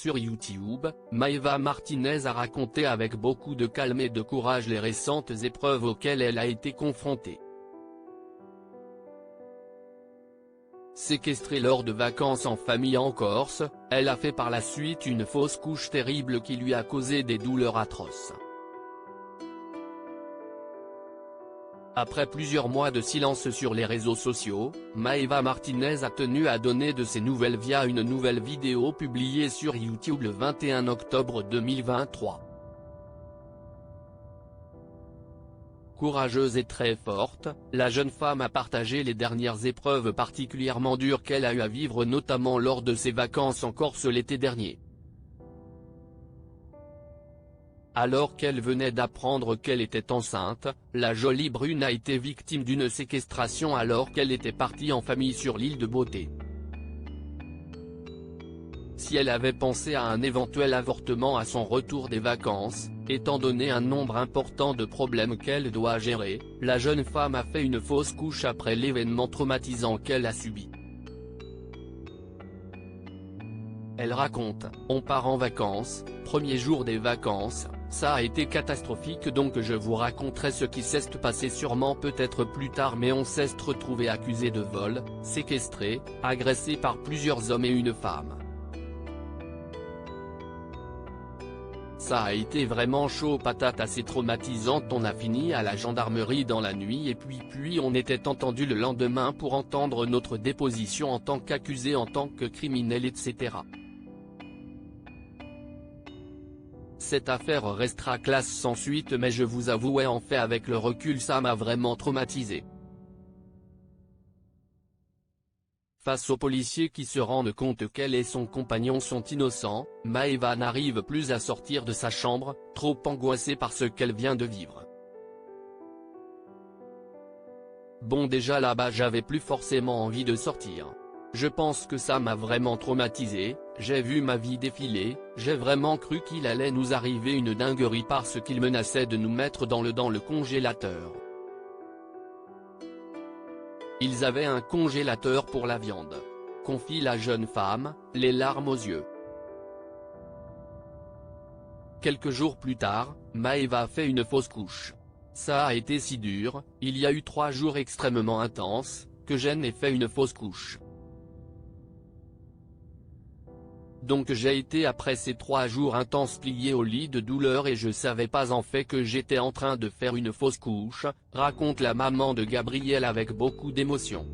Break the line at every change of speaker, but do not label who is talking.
sur YouTube, Maeva Martinez a raconté avec beaucoup de calme et de courage les récentes épreuves auxquelles elle a été confrontée. Séquestrée lors de vacances en famille en Corse, elle a fait par la suite une fausse couche terrible qui lui a causé des douleurs atroces. Après plusieurs mois de silence sur les réseaux sociaux, Maeva Martinez a tenu à donner de ses nouvelles via une nouvelle vidéo publiée sur YouTube le 21 octobre 2023. Courageuse et très forte, la jeune femme a partagé les dernières épreuves particulièrement dures qu'elle a eu à vivre notamment lors de ses vacances en Corse l'été dernier. Alors qu'elle venait d'apprendre qu'elle était enceinte, la jolie brune a été victime d'une séquestration alors qu'elle était partie en famille sur l'île de Beauté. Si elle avait pensé à un éventuel avortement à son retour des vacances, étant donné un nombre important de problèmes qu'elle doit gérer, la jeune femme a fait une fausse couche après l'événement traumatisant qu'elle a subi. Elle raconte: on part en vacances, premier jour des vacances, ça a été catastrophique donc je vous raconterai ce qui s'est passé sûrement peut-être plus tard mais on s'est retrouvé accusé de vol, séquestré, agressé par plusieurs hommes et une femme. Ça a été vraiment chaud patate assez traumatisante on a fini à la gendarmerie dans la nuit et puis on était entendu le lendemain pour entendre notre déposition en tant qu'accusé en tant que criminel etc. Cette affaire restera classe sans suite mais je vous avoue en fait avec le recul ça m'a vraiment traumatisé. Face aux policiers qui se rendent compte qu'elle et son compagnon sont innocents, Maeva n'arrive plus à sortir de sa chambre, trop angoissée par ce qu'elle vient de vivre. Bon déjà là-bas j'avais plus forcément envie de sortir. Je pense que ça m'a vraiment traumatisé, j'ai vu ma vie défiler, j'ai vraiment cru qu'il allait nous arriver une dinguerie parce qu'il menaçait de nous mettre dans le congélateur. Ils avaient un congélateur pour la viande. Confie la jeune femme, les larmes aux yeux. Quelques jours plus tard, Maeva a fait une fausse couche. Ça a été si dur, il y a eu 3 jours extrêmement intenses, que je n'ai fait une fausse couche. Donc j'ai été après ces 3 jours intenses plié au lit de douleur et je savais pas en fait que j'étais en train de faire une fausse couche, raconte la maman de Gabriel avec beaucoup d'émotion.